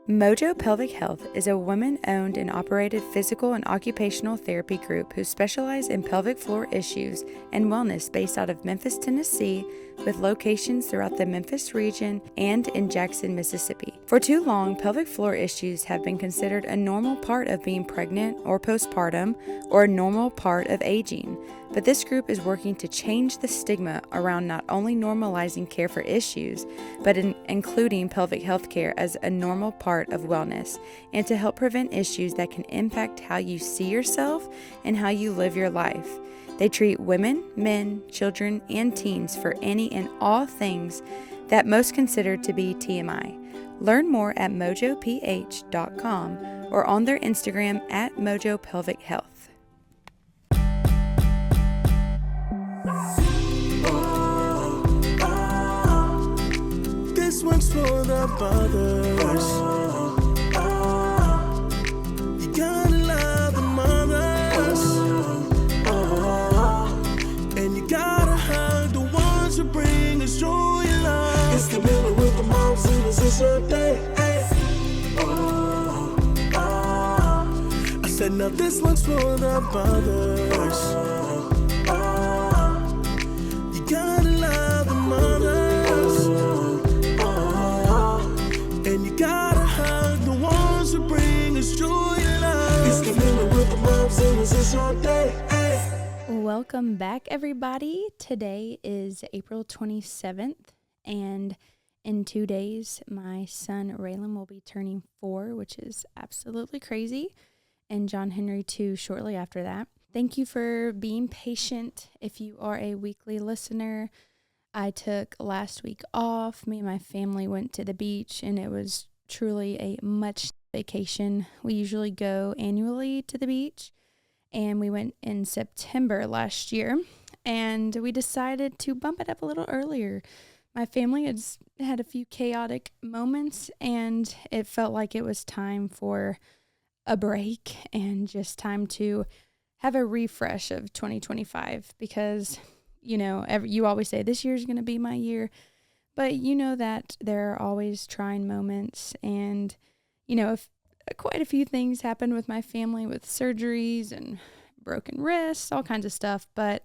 Mojo Pelvic Health is a women-owned and operated physical and occupational therapy group who specialize in pelvic floor issues and wellness based out of Memphis, Tennessee, with locations throughout the Memphis region and in Jackson, Mississippi. For too long, pelvic floor issues have been considered a normal part of being pregnant or postpartum, or a normal part of aging. But this group is working to change the stigma around not only normalizing care for issues, but including pelvic health care as a normal part of wellness, and to help prevent issues that can impact how you see yourself and how you live your life. They treat women, men, children, and teens for any and all things that most consider to be TMI. Learn more at mojoph.com or on their Instagram at Mojo Pelvic Health. This one's for the mothers. You gotta love the mothers. And you gotta hug the ones who bring us joy and love. It's the middle with the moms and it's your day. I said now this one's for the mothers. You gotta love the mothers. And you gotta hug the ones who bring us joy and love. It's the middle with the moms and it's your day. Welcome back, everybody. Today is April 27th, and in 2 days, my son Raylan will be turning 4, which is absolutely crazy, and John Henry too shortly after that. Thank you for being patient. If you are a weekly listener, I took last week off. Me and my family went to the beach, and it was truly a much vacation. We usually go annually to the beach, and we went in September last year, and we decided to bump it up a little earlier. My family had a few chaotic moments, and it felt like it was time for a break and just time to have a refresh of 2025 because, you know, you always say this year's going to be my year, but you know that there are always trying moments, and, you know, if quite a few things happened with my family with surgeries and broken wrists, all kinds of stuff, but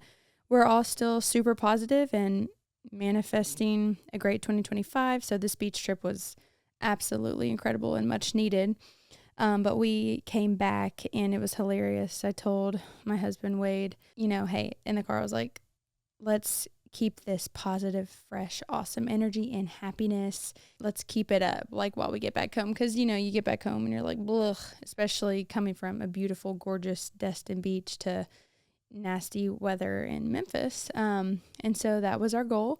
we're all still super positive and manifesting a great 2025. So this beach trip was absolutely incredible and much needed. But we came back and it was hilarious. I told my husband, Wade, you know, hey, in the car, I was like, let's keep this positive, fresh, awesome energy and happiness. Let's keep it up, like, while we get back home. Because, you know, you get back home and you're like, blech, especially coming from a beautiful, gorgeous Destin Beach to nasty weather in Memphis. And so that was our goal.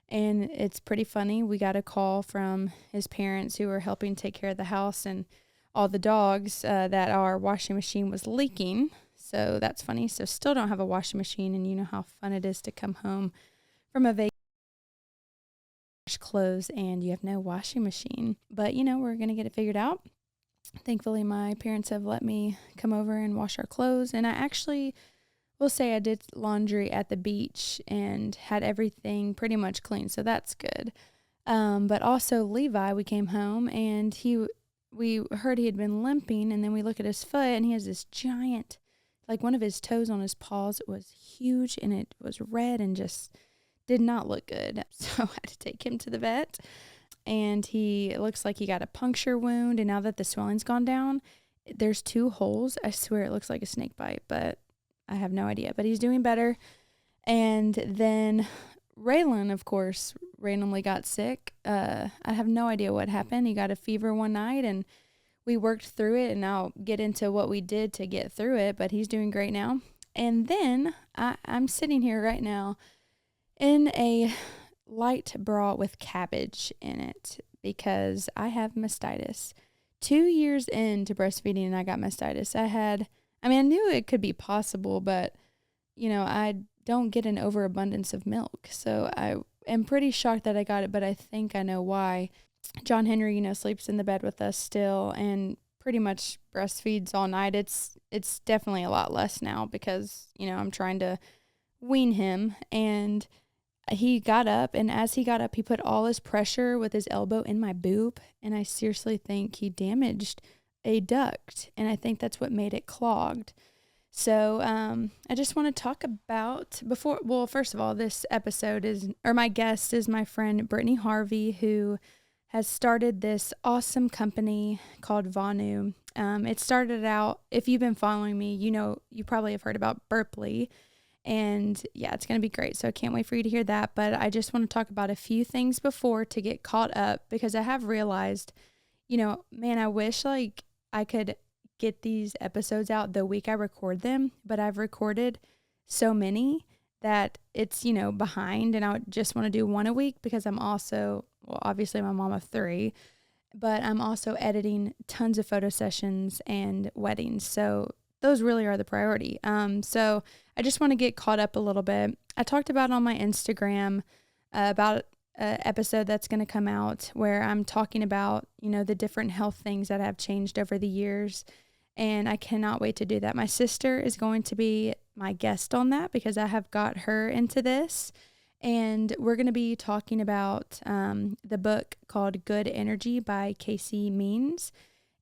And it's pretty funny. We got a call from his parents who were helping take care of the house and all the dogs that our washing machine was leaking. So that's funny. So still don't have a washing machine, and you know how fun it is to come home from a vacation, wash clothes, and you have no washing machine. But, you know, we're going to get it figured out. Thankfully, my parents have let me come over and wash our clothes. And I actually will say I did laundry at the beach and had everything pretty much clean. So that's good. But also Levi, we came home and we heard he had been limping, and then we look at his foot and he has this giant, like one of his toes on his paws was huge and it was red and just did not look good. So I had to take him to the vet, and it looks like he got a puncture wound. And now that the swelling's gone down, there's 2 holes. I swear it looks like a snake bite, but I have no idea. But he's doing better. And then Raylan, of course, randomly got sick. I have no idea what happened. He got a fever one night, and we worked through it, and I'll get into what we did to get through it, but he's doing great now. And then I'm sitting here right now in a light bra with cabbage in it because I have mastitis. 2 years into breastfeeding, and I got mastitis. I knew it could be possible, but, you know, I don't get an overabundance of milk. So I am pretty shocked that I got it, but I think I know why. John Henry, you know, sleeps in the bed with us still and pretty much breastfeeds all night. It's definitely a lot less now because, you know, I'm trying to wean him, and he got up, and as he got up, he put all his pressure with his elbow in my boob, and I seriously think he damaged a duct, and I think that's what made it clogged. So I just want to talk about first of all, this episode my guest is my friend Brittany Harvey, who has started this awesome company called Vonu. It started out, if you've been following me, you probably have heard about Burpley. And yeah, it's going to be great. So I can't wait for you to hear that. But I just want to talk about a few things before to get caught up, because I have realized, man, I wish like I could get these episodes out the week I record them, but I've recorded so many that it's, behind, and I just want to do one a week because I'm also, obviously I'm a mom of 3, but I'm also editing tons of photo sessions and weddings. So those really are the priority. So I just want to get caught up a little bit. I talked about on my Instagram about an episode that's going to come out where I'm talking about, the different health things that have changed over the years. And I cannot wait to do that. My sister is going to be my guest on that because I have got her into this. And we're going to be talking about the book called Good Energy by Casey Means.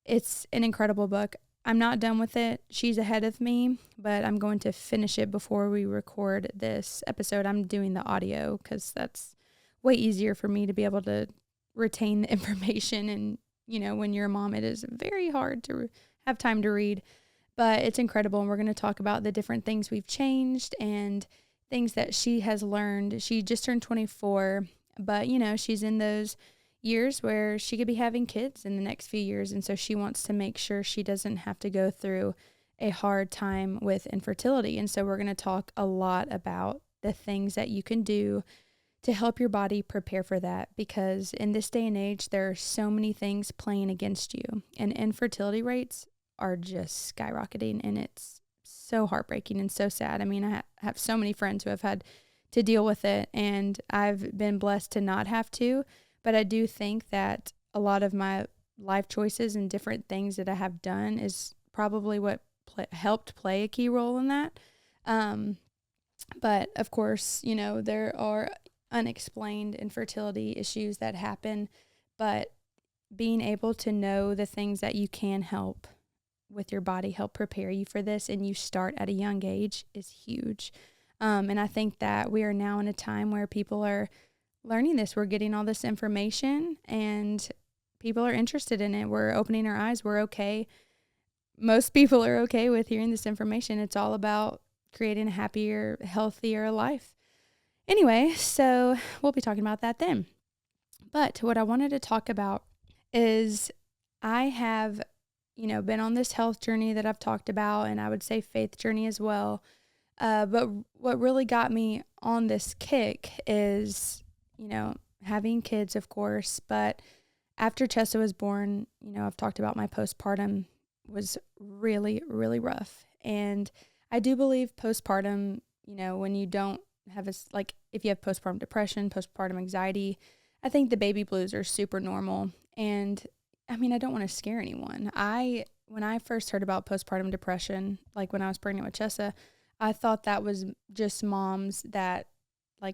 It's an incredible book. I'm not done with it. She's ahead of me, but I'm going to finish it before we record this episode. I'm doing the audio because that's way easier for me to be able to retain the information. And, when you're a mom, it is very hard to have time to read, but it's incredible. And we're going to talk about the different things we've changed and things that she has learned. She just turned 24, but, she's in those years where she could be having kids in the next few years. And so she wants to make sure she doesn't have to go through a hard time with infertility. And so we're going to talk a lot about the things that you can do to help your body prepare for that, because in this day and age, there are so many things playing against you, and infertility rates are just skyrocketing, and it's so heartbreaking and so sad. I mean, I have so many friends who have had to deal with it, and I've been blessed to not have to. But I do think that a lot of my life choices and different things that I have done is probably what helped play a key role in that. But of course, there are unexplained infertility issues that happen, but being able to know the things that you can help with your body, help prepare you for this, and you start at a young age is huge. And I think that we are now in a time where people are learning this. We're getting all this information and people are interested in it. We're opening our eyes. We're okay. Most people are okay with hearing this information. It's all about creating a happier, healthier life. Anyway, so we'll be talking about that then. But what I wanted to talk about is I have, been on this health journey that I've talked about, and I would say faith journey as well. But what really got me on this kick is, having kids, of course. But after Chessa was born, I've talked about my postpartum was really, really rough. And I do believe postpartum, when you don't have if you have postpartum depression, postpartum anxiety, I think the baby blues are super normal. And I mean, I don't want to scare anyone. When I first heard about postpartum depression, like when I was pregnant with Chessa, I thought that was just moms that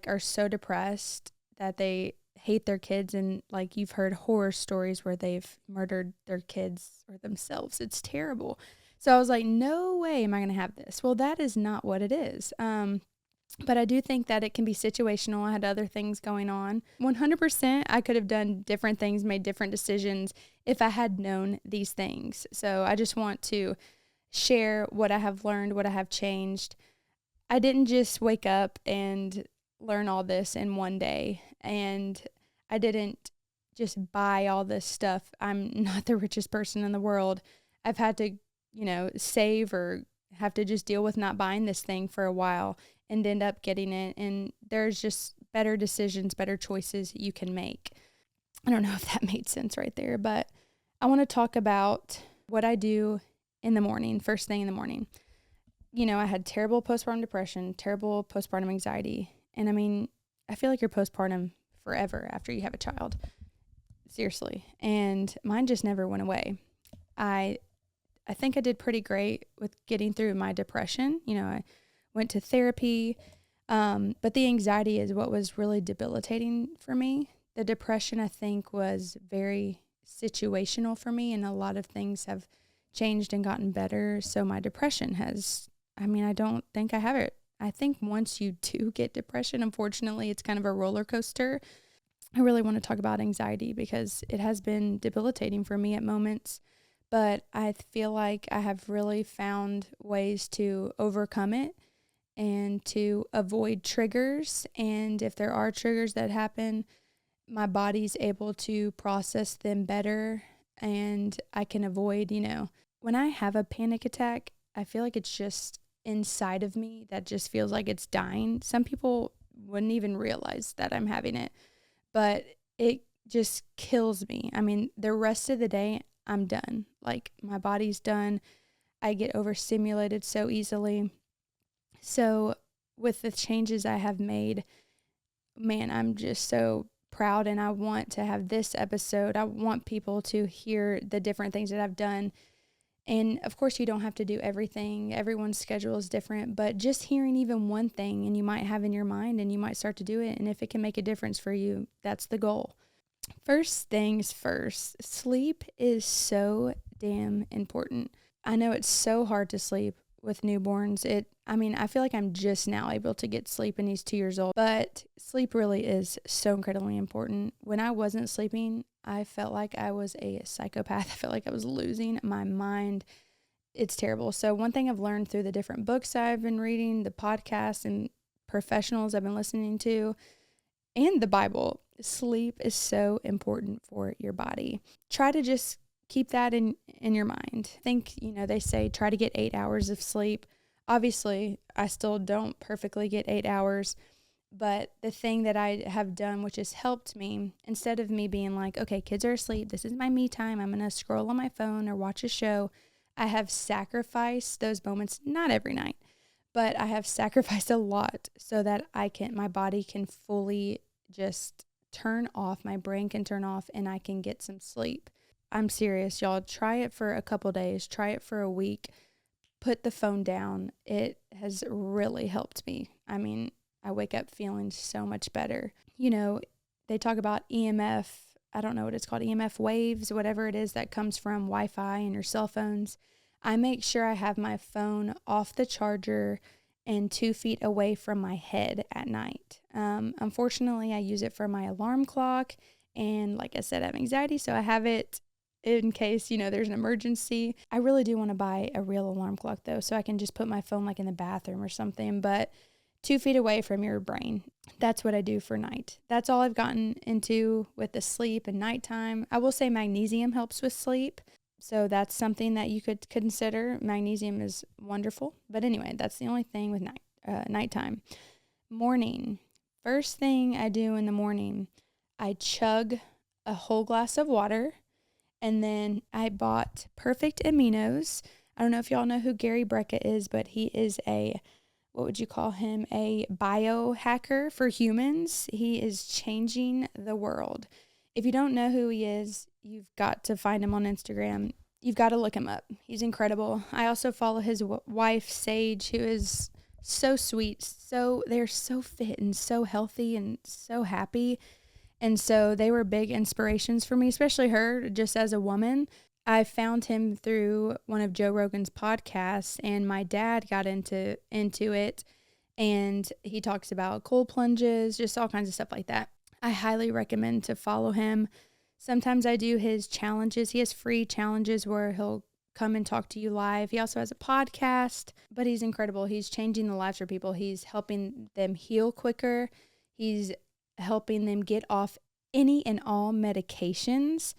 are so depressed that they hate their kids. And you've heard horror stories where they've murdered their kids or themselves. It's terrible. So I was like, no way am I going to have this. Well, that is not what it is. But I do think that it can be situational. I had other things going on. 100%, I could have done different things, made different decisions if I had known these things. So I just want to share what I have learned, what I have changed. I didn't just wake up and learn all this in one day. And I didn't just buy all this stuff. I'm not the richest person in the world. I've had to, save or have to just deal with not buying this thing for a while and end up getting it. And there's just better decisions, better choices you can make. I don't know if that made sense right there, but I want to talk about what I do in the morning, first thing in the morning. I had terrible postpartum depression, terrible postpartum anxiety. And I mean, I feel like you're postpartum forever after you have a child. Seriously. And mine just never went away. I think I did pretty great with getting through my depression. I went to therapy. But the anxiety is what was really debilitating for me. The depression, I think, was very situational for me, and a lot of things have changed and gotten better. So my depression I don't think I have it. I think once you do get depression, unfortunately, it's kind of a roller coaster. I really want to talk about anxiety because it has been debilitating for me at moments, but I feel like I have really found ways to overcome it and to avoid triggers. And if there are triggers that happen, my body's able to process them better, and I can avoid, when I have a panic attack, I feel like it's just inside of me that just feels like it's dying. Some people wouldn't even realize that I'm having it, but it just kills me. I mean, the rest of the day, I'm done. Like, my body's done. I get overstimulated so easily. So with the changes I have made, man, I'm just so proud, and I want to have this episode. I want people to hear the different things that I've done. And of course, you don't have to do everything. Everyone's schedule is different, but just hearing even one thing and you might have in your mind and you might start to do it. And if it can make a difference for you, that's the goal. First things first, sleep is so damn important. I know it's so hard to sleep with newborns. I feel like I'm just now able to get sleep and he's 2 years old, but sleep really is so incredibly important. When I wasn't sleeping, I felt like I was a psychopath. I felt like I was losing my mind. It's terrible. So one thing I've learned through the different books I've been reading, the podcasts and professionals I've been listening to, and the Bible, sleep is so important for your body. Try to just keep that in your mind. I think, they say try to get 8 hours of sleep. Obviously, I still don't perfectly get 8 hours, but the thing that I have done, which has helped me, instead of me being like, okay, kids are asleep, this is my me time, I'm going to scroll on my phone or watch a show, I have sacrificed those moments, not every night, but I have sacrificed a lot so that my body can fully just turn off, my brain can turn off, and I can get some sleep. I'm serious, y'all. Try it for a couple days. Try it for a week. Put the phone down. It has really helped me. I wake up feeling so much better. They talk about EMF. I don't know what it's called, EMF waves, whatever it is that comes from Wi-Fi and your cell phones. I make sure I have my phone off the charger and 2 feet away from my head at night. Unfortunately, I use it for my alarm clock. And like I said, I have anxiety, so I have it in case, there's an emergency. I really do want to buy a real alarm clock though, so I can just put my phone like in the bathroom or something, but 2 feet away from your brain. That's what I do for night. That's all I've gotten into with the sleep and nighttime. I will say magnesium helps with sleep. So that's something that you could consider. Magnesium is wonderful. But anyway, that's the only thing with nighttime. Morning. First thing I do in the morning, I chug a whole glass of water. And then I bought Perfect Aminos. I don't know if y'all know who Gary Brecka is, but he is what would you call him? A biohacker for humans. He is changing the world. If you don't know who he is, you've got to find him on Instagram. You've got to look him up. He's incredible. I also follow his wife, Sage, who is so sweet. They're so fit and so healthy and so happy. And so they were big inspirations for me, especially her, just as a woman. I found him through one of Joe Rogan's podcasts, and my dad got into it, and he talks about cold plunges, just all kinds of stuff like that. I highly recommend to follow him. Sometimes I do his challenges. He has free challenges where he'll come and talk to you live. He also has a podcast, but he's incredible. He's changing the lives for people. He's helping them heal quicker. He's helping them get off any and all medications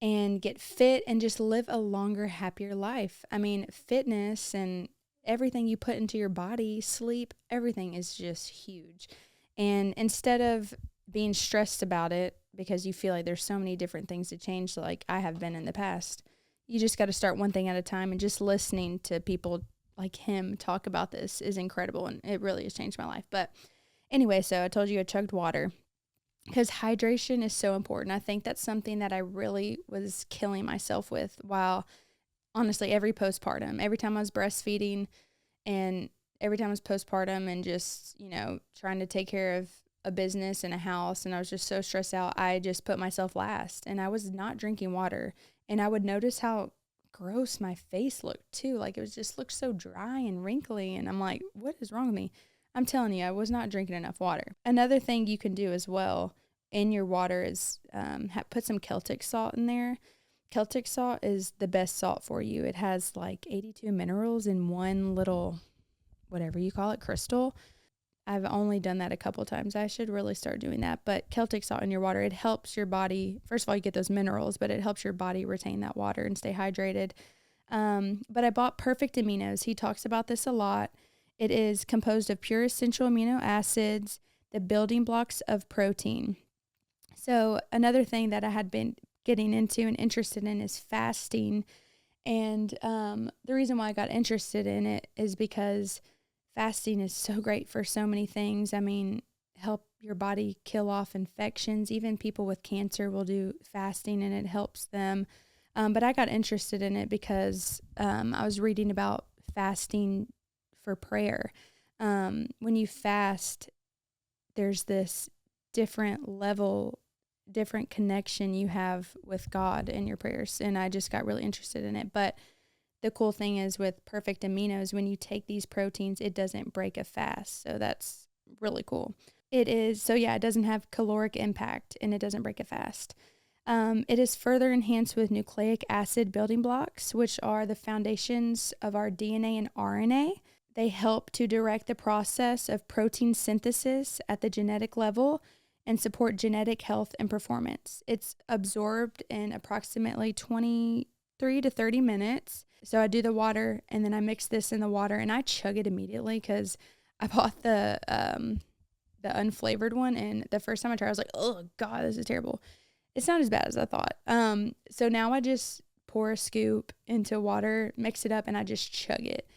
and get fit and just live a longer, happier life. Fitness and everything you put into your body, sleep, everything is just huge. And instead of being stressed about it because you feel like there's so many different things to change, like I have been in the past, you just got to start one thing at a time. And just listening to people like him talk about this is incredible, and it really has changed my life. But anyway, so I told you I chugged water because hydration is so important. I think that's something that I really was killing myself with while, honestly, every postpartum, every time I was breastfeeding and every time I was postpartum and just, trying to take care of a business and a house, and I was just so stressed out, I just put myself last, and I was not drinking water. And I would notice how gross my face looked too. Like, it was just looked so dry and wrinkly, and I'm like, what is wrong with me? I'm telling you, I was not drinking enough water. Another thing you can do as well in your water is put some Celtic salt in there. Celtic salt is the best salt for you. It has like 82 minerals in one little, whatever you call it, crystal. I've only done that a couple times. I should really start doing that. But Celtic salt in your water, it helps your body. First of all, you get those minerals, but it helps your body retain that water and stay hydrated. But I bought Perfect Aminos. He talks about this a lot. It is composed of pure essential amino acids, the building blocks of protein. So another thing that I had been getting into and interested in is fasting. And the reason why I got interested in it is because fasting is so great for so many things. I mean, help your body kill off infections. Even people with cancer will do fasting and it helps them. But I got interested in it because I was reading about fasting for prayer. When you fast, there's this different level, different connection you have with God in your prayers. And I just got really interested in it. But the cool thing is with Perfect Aminos, when you take these proteins, it doesn't break a fast. So that's really cool. It doesn't have caloric impact and it doesn't break a fast. It is further enhanced with nucleic acid building blocks, which are the foundations of our DNA and RNA. They help to direct the process of protein synthesis at the genetic level and support genetic health and performance. It's absorbed in approximately 23 to 30 minutes. So I do the water and then I mix this in the water and I chug it immediately because I bought the unflavored one, and the first time I tried, I was like, oh God, this is terrible. It's not as bad as I thought. So now I just pour a scoop into water, mix it up, and I just chug it.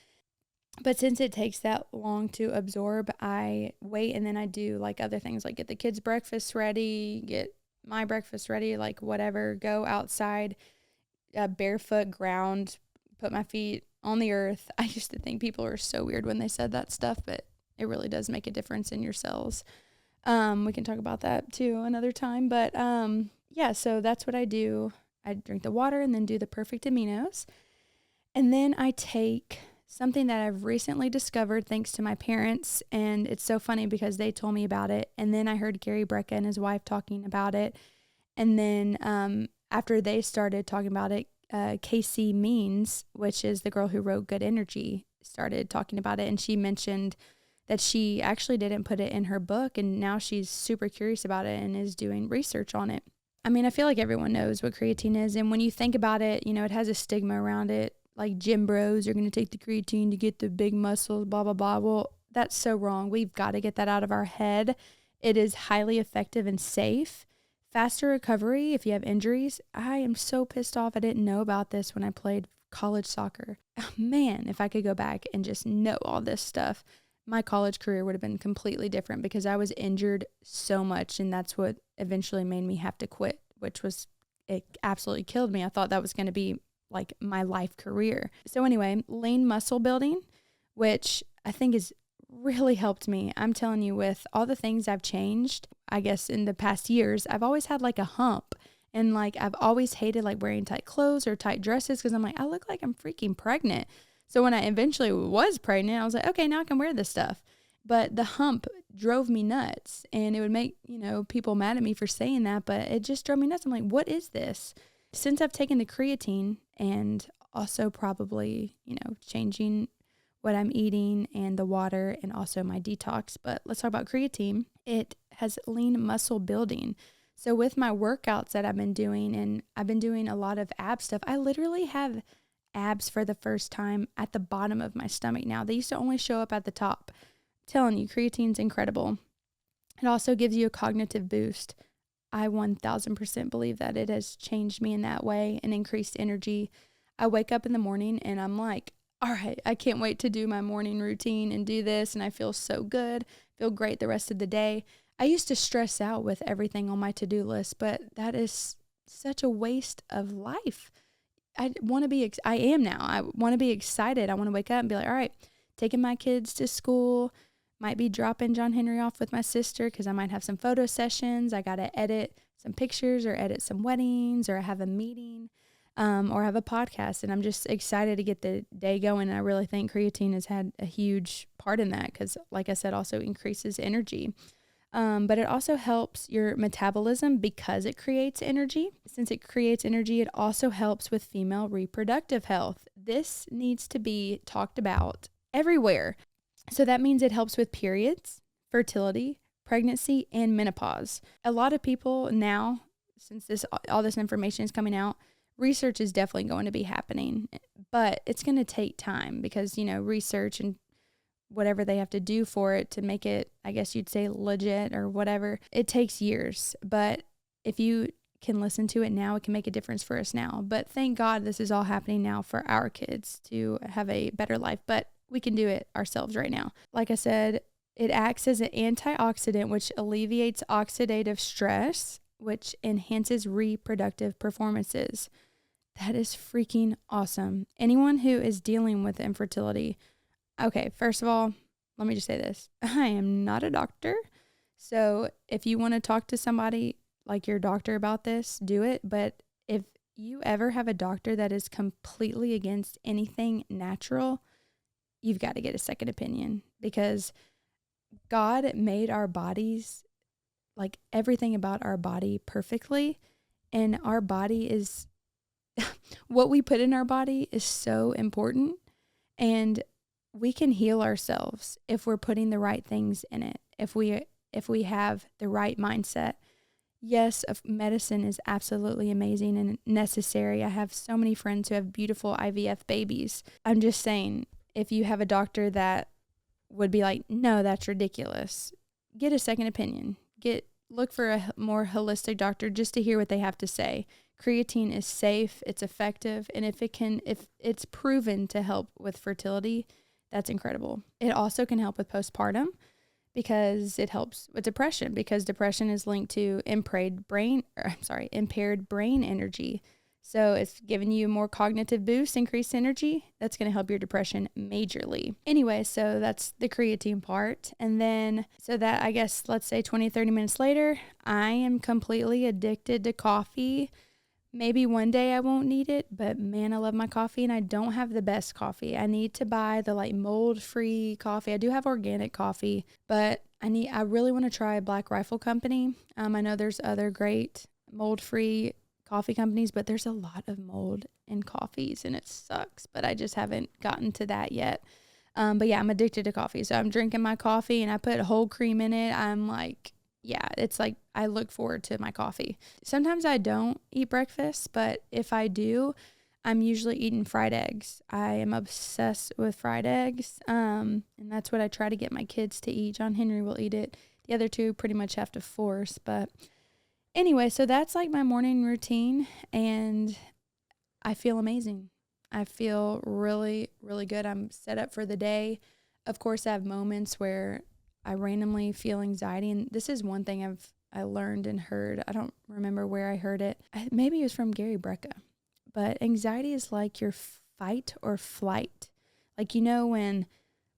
But since it takes that long to absorb, I wait, and then I do like other things, like get the kids' breakfast ready, get my breakfast ready, like whatever, go outside, barefoot ground, put my feet on the earth. I used to think people were so weird when they said that stuff, but it really does make a difference in your cells. We can talk about that too another time, but so that's what I do. I drink the water and then do the Perfect Aminos. And then I take something that I've recently discovered thanks to my parents, and it's so funny because they told me about it, and then I heard Gary Brecka and his wife talking about it, and then after they started talking about it, Casey Means, which is the girl who wrote Good Energy, started talking about it, and she mentioned that she actually didn't put it in her book, and now she's super curious about it and is doing research on it. I mean, I feel like everyone knows what creatine is, and when you think about it, it has a stigma around it. Like gym bros are going to take the creatine to get the big muscles, blah, blah, blah. Well, that's so wrong. We've got to get that out of our head. It is highly effective and safe. Faster recovery if you have injuries. I am so pissed off I didn't know about this when I played college soccer. Oh, man, if I could go back and just know all this stuff, my college career would have been completely different because I was injured so much, and that's what eventually made me have to quit, it absolutely killed me. I thought that was going to be like my life career. So anyway, lean muscle building, which I think has really helped me. I'm telling you, with all the things I've changed, I guess in the past years, I've always had like a hump, and like I've always hated like wearing tight clothes or tight dresses because I'm like, I look like I'm freaking pregnant. So when I eventually was pregnant, I was like, okay, now I can wear this stuff. But the hump drove me nuts, and it would make, people mad at me for saying that, but it just drove me nuts. I'm like, what is this? Since I've taken the creatine and also probably, changing what I'm eating and the water and also my detox, but let's talk about creatine. It has lean muscle building. So with my workouts that I've been doing, and I've been doing a lot of ab stuff, I literally have abs for the first time at the bottom of my stomach now. They used to only show up at the top. I'm telling you, creatine's incredible. It also gives you a cognitive boost. I 1000% believe that it has changed me in that way and increased energy. I wake up in the morning and I'm like, all right, I can't wait to do my morning routine and do this. And I feel so good, feel great the rest of the day. I used to stress out with everything on my to-do list, but that is such a waste of life. I am now. I want to be excited. I want to wake up and be like, all right, taking my kids to school, might be dropping John Henry off with my sister because I might have some photo sessions. I got to edit some pictures or edit some weddings, or I have a meeting, or have a podcast. And I'm just excited to get the day going. And I really think creatine has had a huge part in that because, like I said, also increases energy. But it also helps your metabolism because it creates energy. Since it creates energy, it also helps with female reproductive health. This needs to be talked about everywhere. So that means it helps with periods, fertility, pregnancy, and menopause. A lot of people now, since all this information is coming out, research is definitely going to be happening, but it's going to take time because, research and whatever they have to do for it to make it, I guess you'd say, legit or whatever, it takes years. But if you can listen to it now, it can make a difference for us now. But thank God this is all happening now for our kids to have a better life. But we can do it ourselves right now. Like I said, it acts as an antioxidant, which alleviates oxidative stress, which enhances reproductive performances. That is freaking awesome. Anyone who is dealing with infertility, okay, first of all, let me just say this. I am not a doctor. So if you want to talk to somebody like your doctor about this, do it. But if you ever have a doctor that is completely against anything natural, you've got to get a second opinion, because God made our bodies, like everything about our body, perfectly. And our body is, what we put in our body is so important. And we can heal ourselves if we're putting the right things in it. If we have the right mindset. Yes, medicine is absolutely amazing and necessary. I have so many friends who have beautiful IVF babies. I'm just saying, if you have a doctor that would be like, no, that's ridiculous, get a second opinion. Look for a more holistic doctor just to hear what they have to say. Creatine is safe, it's effective, and if it's proven to help with fertility, that's incredible. It also can help with postpartum because it helps with depression, because depression is linked to impaired brain energy. So it's giving you more cognitive boost, increased energy. That's going to help your depression majorly. Anyway, so that's the creatine part. And then, so that, I guess, let's say 20, 30 minutes later, I am completely addicted to coffee. Maybe one day I won't need it, but man, I love my coffee, and I don't have the best coffee. I need to buy the mold-free coffee. I do have organic coffee, but I really want to try Black Rifle Company. I know there's other great mold-free coffee companies, but there's a lot of mold in coffees and it sucks, but I just haven't gotten to that yet. But yeah, I'm addicted to coffee. So I'm drinking my coffee and I put whole cream in it. I'm like, yeah, it's like I look forward to my coffee. Sometimes I don't eat breakfast, but if I do, I'm usually eating fried eggs. I am obsessed with fried eggs. And that's what I try to get my kids to eat. John Henry will eat it. The other two pretty much have to force, but anyway, so that's like my morning routine, and I feel amazing. I feel really, really good. I'm set up for the day. Of course, I have moments where I randomly feel anxiety, and this is one thing I learned and heard. I don't remember where I heard it. Maybe it was from Gary Brecka, but anxiety is like your fight or flight. Like, when,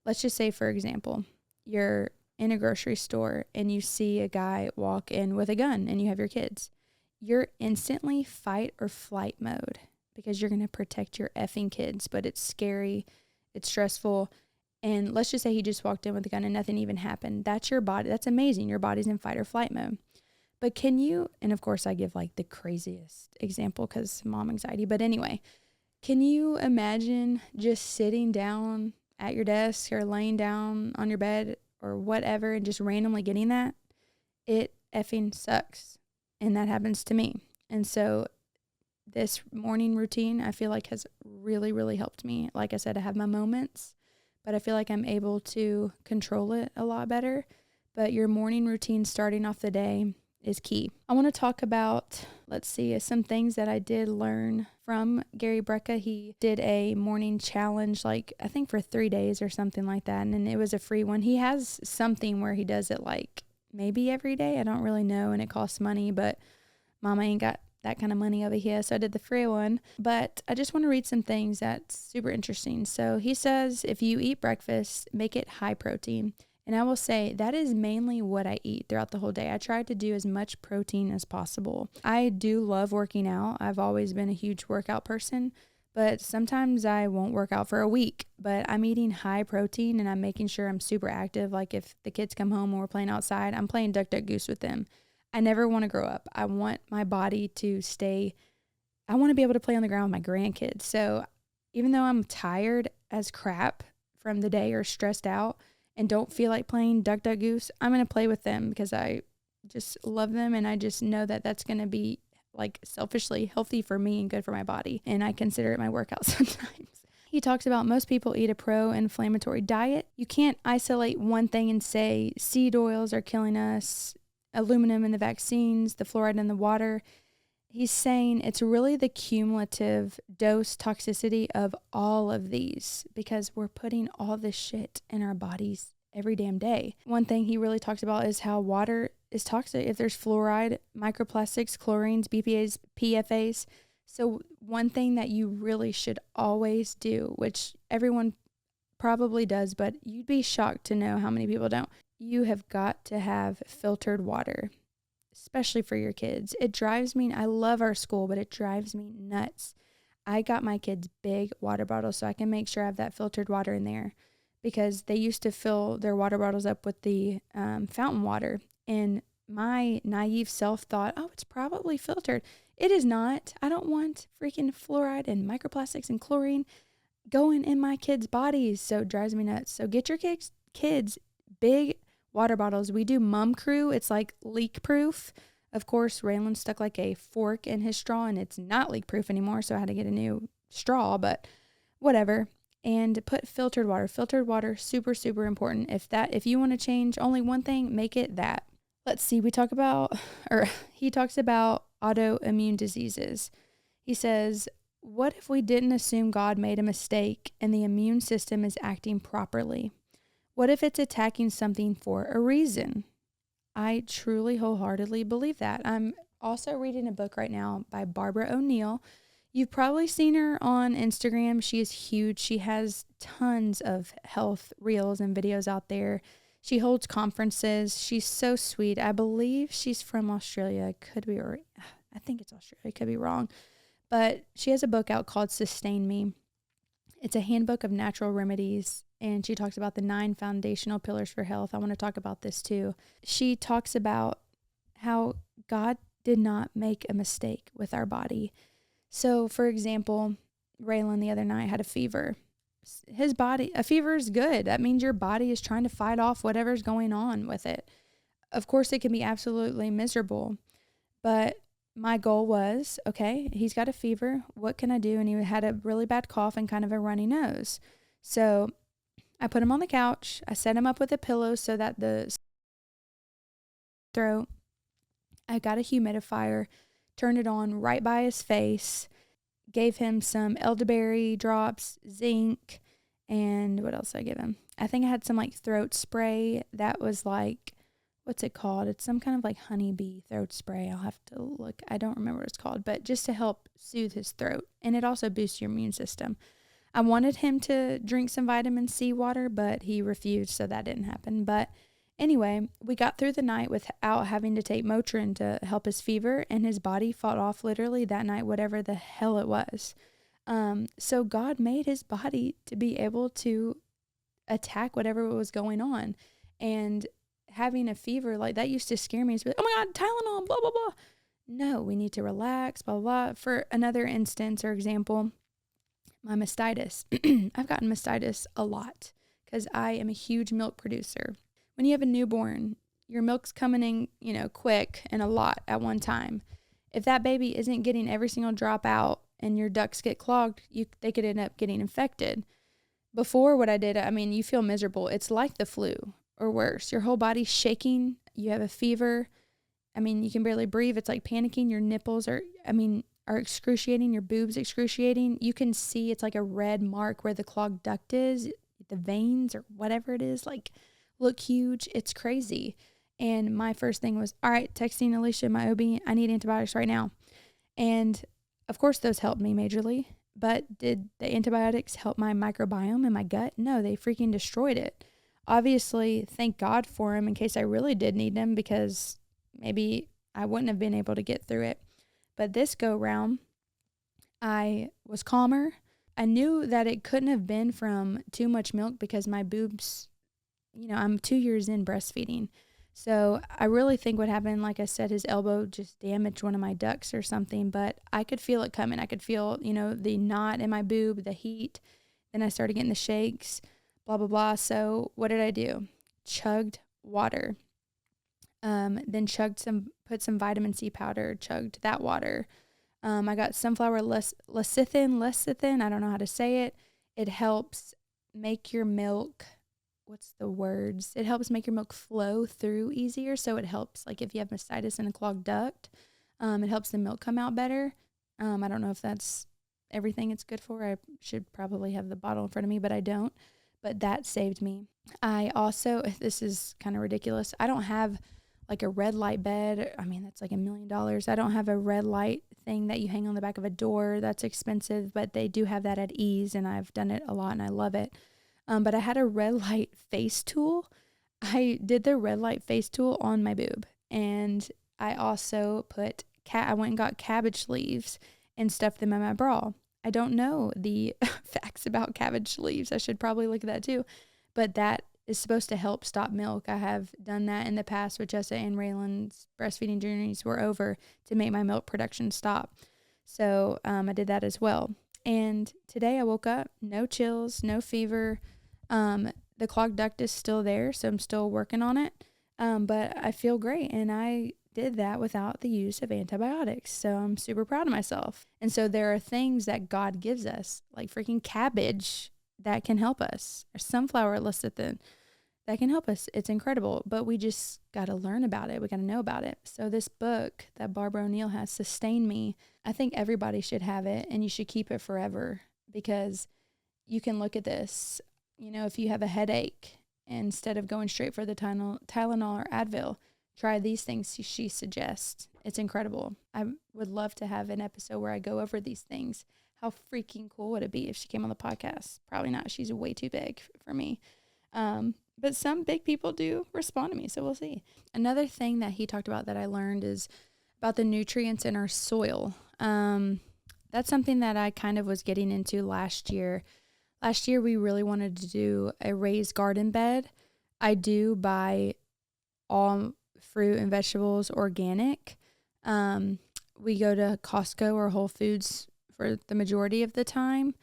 let's just say, for example, you're in a grocery store and you see a guy walk in with a gun and you have your kids, you're instantly fight or flight mode because you're going to protect your effing kids, but it's scary, it's stressful. And let's just say he just walked in with a gun and nothing even happened. That's your body. That's amazing. Your body's in fight or flight mode. But can you, and of course I give the craziest example because mom anxiety, but anyway, can you imagine just sitting down at your desk or laying down on your bed or whatever and just randomly getting that? It effing sucks. And that happens to me. And so this morning routine, I feel like has really, really helped me. Like I said, I have my moments, but I feel like I'm able to control it a lot better. But your morning routine starting off the day is key. I want to talk about, some things that I did learn from Gary Brecka. He did a morning challenge, I think for 3 days or something like that. And it was a free one. He has something where he does it maybe every day. I don't really know. And it costs money, but mama ain't got that kind of money over here, so I did the free one. But I just want to read some things that's super interesting. So he says, if you eat breakfast, make it high protein. And I will say that is mainly what I eat throughout the whole day. I try to do as much protein as possible. I do love working out. I've always been a huge workout person, but sometimes I won't work out for a week. But I'm eating high protein and I'm making sure I'm super active. Like if the kids come home and we're playing outside, I'm playing duck, duck, goose with them. I never want to grow up. I want my body to stay, I want to be able to play on the ground with my grandkids. So even though I'm tired as crap from the day or stressed out, and don't feel like playing duck, duck, goose, I'm going to play with them because I just love them. And I just know that that's going to be like selfishly healthy for me and good for my body. And I consider it my workout sometimes. He talks about most people eat a pro-inflammatory diet. You can't isolate one thing and say seed oils are killing us, aluminum in the vaccines, the fluoride in the water. He's saying it's really the cumulative dose toxicity of all of these because we're putting all this shit in our bodies every damn day. One thing he really talks about is how water is toxic. If there's fluoride, microplastics, chlorines, BPAs, PFAs. So one thing that you really should always do, which everyone probably does, but you'd be shocked to know how many people don't. You have got to have filtered water, especially for your kids. It drives me, I love our school, but it drives me nuts. I got my kids big water bottles so I can make sure I have that filtered water in there because they used to fill their water bottles up with the fountain water. And my naive self thought, oh, it's probably filtered. It is not. I don't want freaking fluoride and microplastics and chlorine going in my kids' bodies. So it drives me nuts. So get your kids big water bottles. We do Mum Crew. It's like leak proof. Of course, Raylan stuck like a fork in his straw and it's not leak proof anymore. So I had to get a new straw, but whatever. And put filtered water. Filtered water, super, super important. If you want to change only one thing, make it that. Let's see. He talks about autoimmune diseases. He says, what if we didn't assume God made a mistake and the immune system is acting properly? What if it's attacking something for a reason? I truly wholeheartedly believe that. I'm also reading a book right now by Barbara O'Neill. You've probably seen her on Instagram. She is huge. She has tons of health reels and videos out there. She holds conferences. She's so sweet. I believe she's from Australia. Could be, or I think it's Australia. Could be wrong. But she has a book out called Sustain Me. It's a handbook of natural remedies, and she talks about the 9 foundational pillars for health. I want to talk about this too. She talks about how God did not make a mistake with our body. So, for example, Raylan the other night had a fever. A fever is good. That means your body is trying to fight off whatever's going on with it. Of course, it can be absolutely miserable, but my goal was, okay, he's got a fever. What can I do? And he had a really bad cough and kind of a runny nose. So I put him on the couch. I set him up with a pillow so that the throat. I got a humidifier, turned it on right by his face, gave him some elderberry drops, zinc, and what else did I give him? I think I had some like throat spray that was like, what's it called? It's some kind of like honeybee throat spray. I'll have to look. I don't remember what it's called, but just to help soothe his throat. And it also boosts your immune system. I wanted him to drink some vitamin C water, but he refused, so that didn't happen. But anyway, we got through the night without having to take Motrin to help his fever, and his body fought off literally that night, whatever the hell it was. So God made his body to be able to attack whatever was going on. And having a fever, like that used to scare me. It's like, oh my God, Tylenol, blah, blah, blah. No, we need to relax, blah, blah, blah. For another instance or example, my mastitis. I've gotten mastitis a lot because I am a huge milk producer. When you have a newborn, your milk's coming in, quick and a lot at one time. If that baby isn't getting every single drop out and your ducts get clogged, they could end up getting infected. Before what I did, you feel miserable. It's like the flu or worse. Your whole body's shaking. You have a fever. You can barely breathe. It's like panicking. Your nipples are excruciating. Your boobs excruciating. You can see it's like a red mark where the clogged duct is. The veins or whatever it is, look huge. It's crazy. And my first thing was, all right, texting Alicia, my OB, I need antibiotics right now. And of course, those helped me majorly. But did the antibiotics help my microbiome in my gut? No, they freaking destroyed it. Obviously, thank God for them in case I really did need them, because maybe I wouldn't have been able to get through it. But this go round, I was calmer. I knew that it couldn't have been from too much milk because my boobs, I'm 2 years in breastfeeding. So I really think what happened, like I said, his elbow just damaged one of my ducts or something, but I could feel it coming. I could feel, the knot in my boob, the heat. Then I started getting the shakes, blah, blah, blah. So what did I do? Chugged water. Then put some vitamin C powder, chugged that water. I got sunflower lecithin, I don't know how to say it. It helps make your milk, it helps make your milk flow through easier. So it helps, like if you have mastitis and a clogged duct, it helps the milk come out better. I don't know if that's everything it's good for. I should probably have the bottle in front of me, but I don't. But that saved me. I also, this is kind of ridiculous, I don't have like a red light bed. I mean, that's like $1 million. I don't have a red light thing that you hang on the back of a door. That's expensive, but they do have that at Ease, and I've done it a lot and I love it. But I had a red light face tool. I did the red light face tool on my boob, and I also I went and got cabbage leaves and stuffed them in my bra. I don't know the facts about cabbage leaves. I should probably look at that too, but that is supposed to help stop milk. I have done that in the past with Jessa and Raylan's breastfeeding journeys were over to make my milk production stop. So I did that as well. And today I woke up, no chills, no fever. The clogged duct is still there, so I'm still working on it. But I feel great, and I did that without the use of antibiotics. So I'm super proud of myself. And so there are things that God gives us, like freaking cabbage, that can help us, or sunflower lecithin that can help us. It's incredible, but we just got to learn about it. We got to know about it. So this book that Barbara O'Neill has, Sustain Me, I think everybody should have it, and you should keep it forever, because you can look at this. If you have a headache, instead of going straight for the Tylenol or Advil, try these things she suggests. It's incredible. I would love to have an episode where I go over these things. How freaking cool would it be if she came on the podcast? Probably not. She's way too big for me. But some big people do respond to me, so we'll see. Another thing that he talked about that I learned is about the nutrients in our soil. That's something that I kind of was getting into last year. Last year, we really wanted to do a raised garden bed. I do buy all fruit and vegetables organic. We go to Costco or Whole Foods for the majority of the time.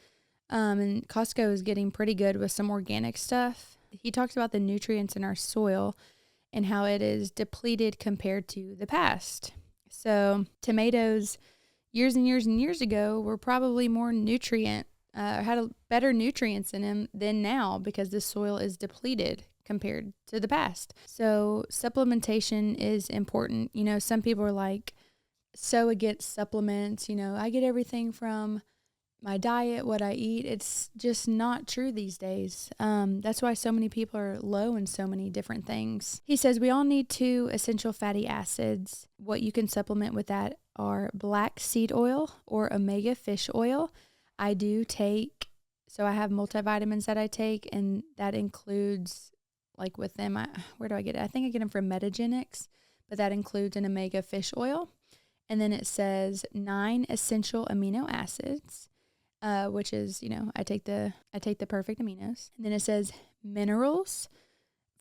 And Costco is getting pretty good with some organic stuff. He talks about the nutrients in our soil and how it is depleted compared to the past. So tomatoes years and years and years ago were probably more had better nutrients in them than now, because the soil is depleted compared to the past. So supplementation is important. Some people are like so against supplements. I get everything from my diet, what I eat. It's just not true these days. That's why so many people are low in so many different things. He says we all need 2 essential fatty acids. What you can supplement with that are black seed oil or omega fish oil. I do take, so I have multivitamins that I take, and that includes, like with them, where do I get it? I think I get them from Metagenics, but that includes an omega fish oil. And then it says 9 essential amino acids, which is, I take the perfect aminos. And then it says minerals.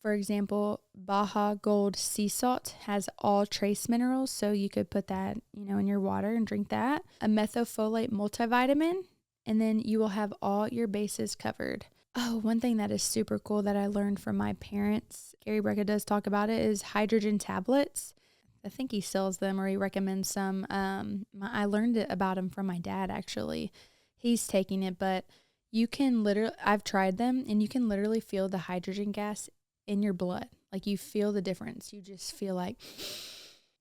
For example, Baja Gold sea salt has all trace minerals, so you could put that, in your water and drink that. A methylfolate multivitamin, and then you will have all your bases covered. Oh, one thing that is super cool that I learned from my parents, Gary Brecka does talk about it, is hydrogen tablets. I think he sells them, or he recommends some. I learned it about him from my dad, actually. He's taking it, but you can I've tried them, and you can literally feel the hydrogen gas in your blood. Like, you feel the difference. You just feel like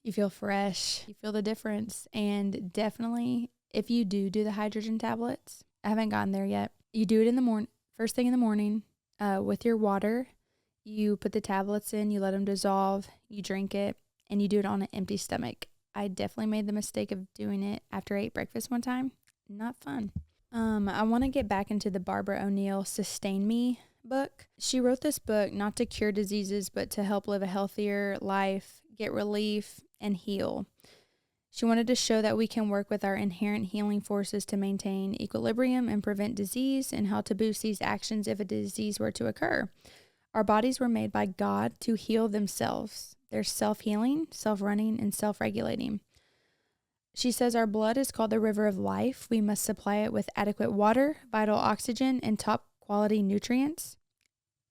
you feel fresh. You feel the difference. And definitely, if you do the hydrogen tablets, I haven't gotten there yet. You do it in the morning, first thing in the morning, with your water. You put the tablets in, you let them dissolve, you drink it, and you do it on an empty stomach. I definitely made the mistake of doing it after I ate breakfast one time. Not fun. I want to get back into the Barbara O'Neill Sustain Me book. She wrote this book not to cure diseases, but to help live a healthier life, get relief, and heal. She wanted to show that we can work with our inherent healing forces to maintain equilibrium and prevent disease, and how to boost these actions if a disease were to occur. Our bodies were made by God to heal themselves. They're self-healing, self-running, and self-regulating. She says our blood is called the river of life. We must supply it with adequate water, vital oxygen, and top quality nutrients.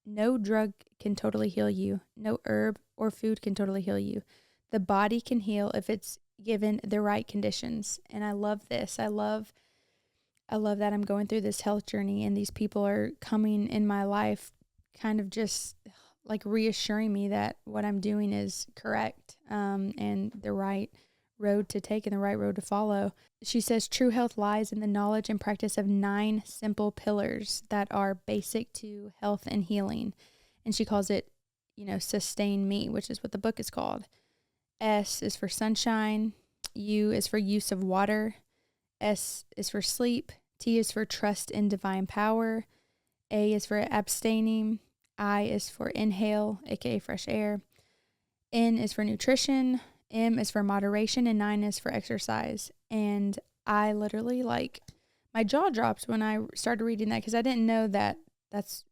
No drug can totally heal you. No herb or food can totally heal you. The body can heal if it's given the right conditions. And I love this. I love that I'm going through this health journey, and these people are coming in my life kind of just like reassuring me that what I'm doing is correct, and the right road to take and the right road to follow. She says true health lies in the knowledge and practice of 9 simple pillars that are basic to health and healing. And she calls it, Sustain Me, which is what the book is called. S is for sunshine. U is for use of water. S is for sleep. T is for trust in divine power. A is for abstaining. I is for inhale, aka fresh air. N is for nutrition. M is for moderation, and 9 is for exercise. And I literally, my jaw dropped when I started reading that, because I didn't know that that's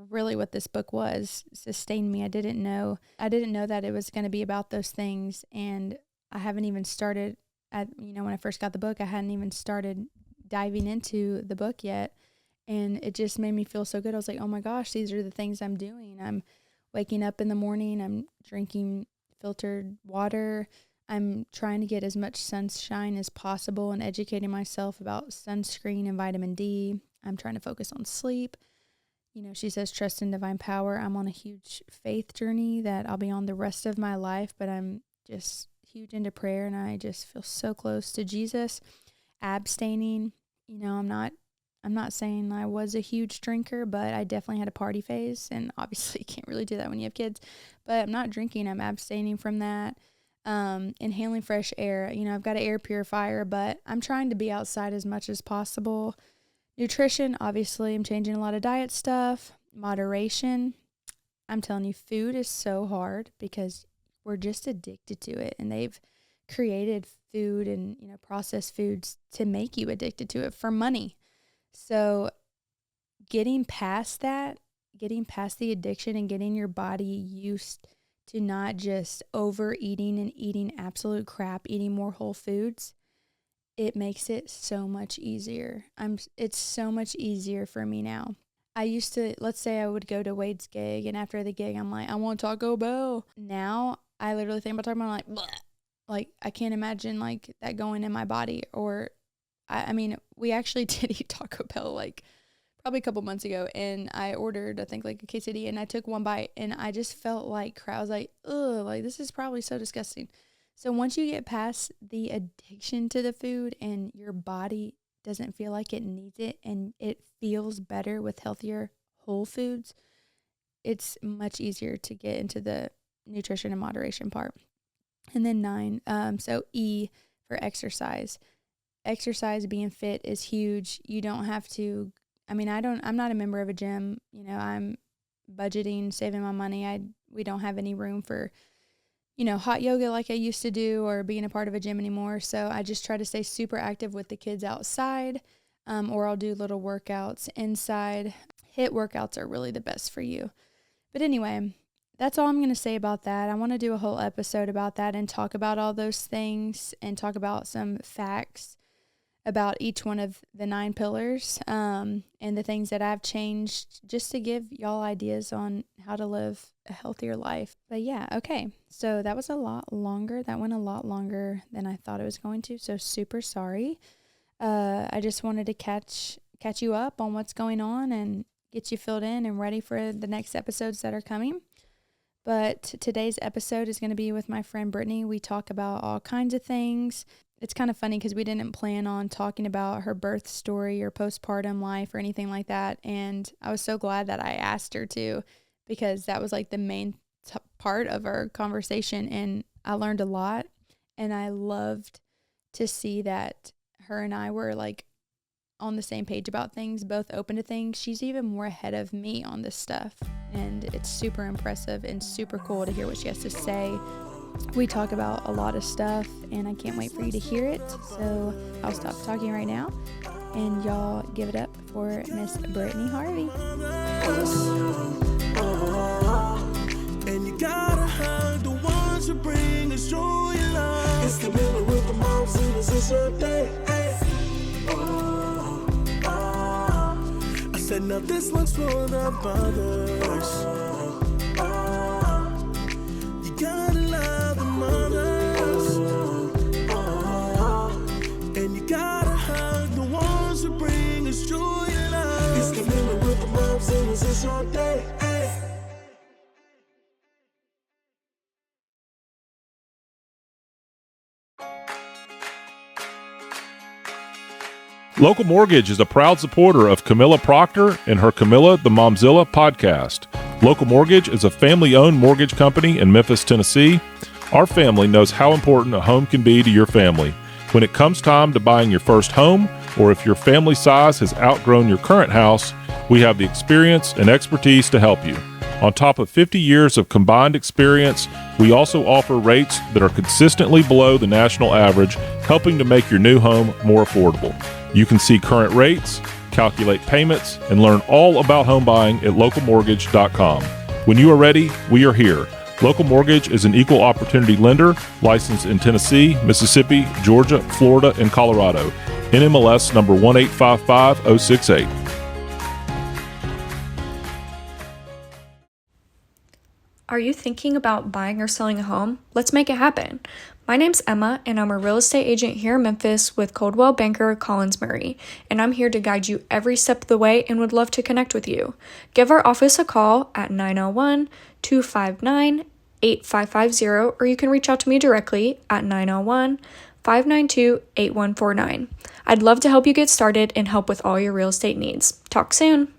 really what this book was. Sustain Me. I didn't know that it was going to be about those things. And I haven't even started when I first got the book, I hadn't even started diving into the book yet. And it just made me feel so good. I was like, oh my gosh, these are the things I'm doing. I'm waking up in the morning. I'm drinking filtered water. I'm trying to get as much sunshine as possible and educating myself about sunscreen and vitamin D. I'm trying to focus on sleep. She says trust in divine power. I'm on a huge faith journey that I'll be on the rest of my life, but I'm just huge into prayer, and I just feel so close to Jesus. Abstaining, I'm not saying I was a huge drinker, but I definitely had a party phase, and obviously you can't really do that when you have kids. But I'm not drinking. I'm abstaining from that. Inhaling fresh air. I've got an air purifier, but I'm trying to be outside as much as possible. Nutrition, obviously, I'm changing a lot of diet stuff. Moderation. I'm telling you, food is so hard because we're just addicted to it, and they've created food and processed foods to make you addicted to it for money. So getting past that, getting past the addiction, and getting your body used to not just overeating and eating absolute crap, eating more whole foods, it makes it so much easier. It's so much easier for me now. I used to, let's say I would go to Wade's gig, and after the gig, I'm like, I want Taco Bell. Now I literally think about Taco Bell, I'm like, bleh. Like, I can't imagine that going in my body. Or I mean, we actually did eat Taco Bell probably a couple months ago, and I ordered, I think, a quesadilla, and I took one bite, and I just felt like crap. I was like, ugh, this is probably so disgusting. So once you get past the addiction to the food and your body doesn't feel like it needs it, and it feels better with healthier whole foods, it's much easier to get into the nutrition and moderation part. And then 9, so E for exercise. Exercise, being fit is huge. You don't have to, I'm not a member of a gym. I'm budgeting, saving my money. We don't have any room for, hot yoga like I used to do, or being a part of a gym anymore. So I just try to stay super active with the kids outside, or I'll do little workouts inside. HIIT workouts are really the best for you. But anyway, that's all I'm going to say about that. I want to do a whole episode about that and talk about all those things and talk about some facts about each one of the 9 pillars, and the things that I've changed, just to give y'all ideas on how to live a healthier life. But yeah, okay. So that was a lot longer. That went a lot longer than I thought it was going to. So super sorry. I just wanted to catch you up on what's going on and get you filled in and ready for the next episodes that are coming. But today's episode is going to be with my friend Brittany. We talk about all kinds of things. It's kind of funny because we didn't plan on talking about her birth story or postpartum life or anything like that. And I was so glad that I asked her to, because that was the main part of our conversation. And I learned a lot. And I loved to see that her and I were like on the same page about things, both open to things. She's even more ahead of me on this stuff, and it's super impressive and super cool to hear what she has to say. We talk about a lot of stuff, and I can't wait for you to hear it. So I'll stop talking right now, and y'all give it up for Miss Brittany Harvey. And you gotta hug the ones who bring us joy and love. It's the middle with the moms and it's your day. I said now this one's for the brothers. You gotta love the mothers. And you gotta hug the ones who bring us joy and love. It's the middle with the moms and it's your day. Local Mortgage is a proud supporter of Camilla Proctor and her Camilla the Momzilla podcast. Local Mortgage is a family-owned mortgage company in Memphis, Tennessee. Our family knows how important a home can be to your family. When it comes time to buying your first home, or if your family size has outgrown your current house, we have the experience and expertise to help you. On top of 50 years of combined experience, we also offer rates that are consistently below the national average, helping to make your new home more affordable. You can see current rates, calculate payments, and learn all about home buying at localmortgage.com. When you are ready, we are here. Local Mortgage is an equal opportunity lender licensed in Tennessee, Mississippi, Georgia, Florida, and Colorado. NMLS number 1855068. Are you thinking about buying or selling a home? Let's make it happen. My name's Emma, and I'm a real estate agent here in Memphis with Coldwell Banker Collins Murray, and I'm here to guide you every step of the way and would love to connect with you. Give our office a call at 901-259-8550, or you can reach out to me directly at 901-592-8149. I'd love to help you get started and help with all your real estate needs. Talk soon.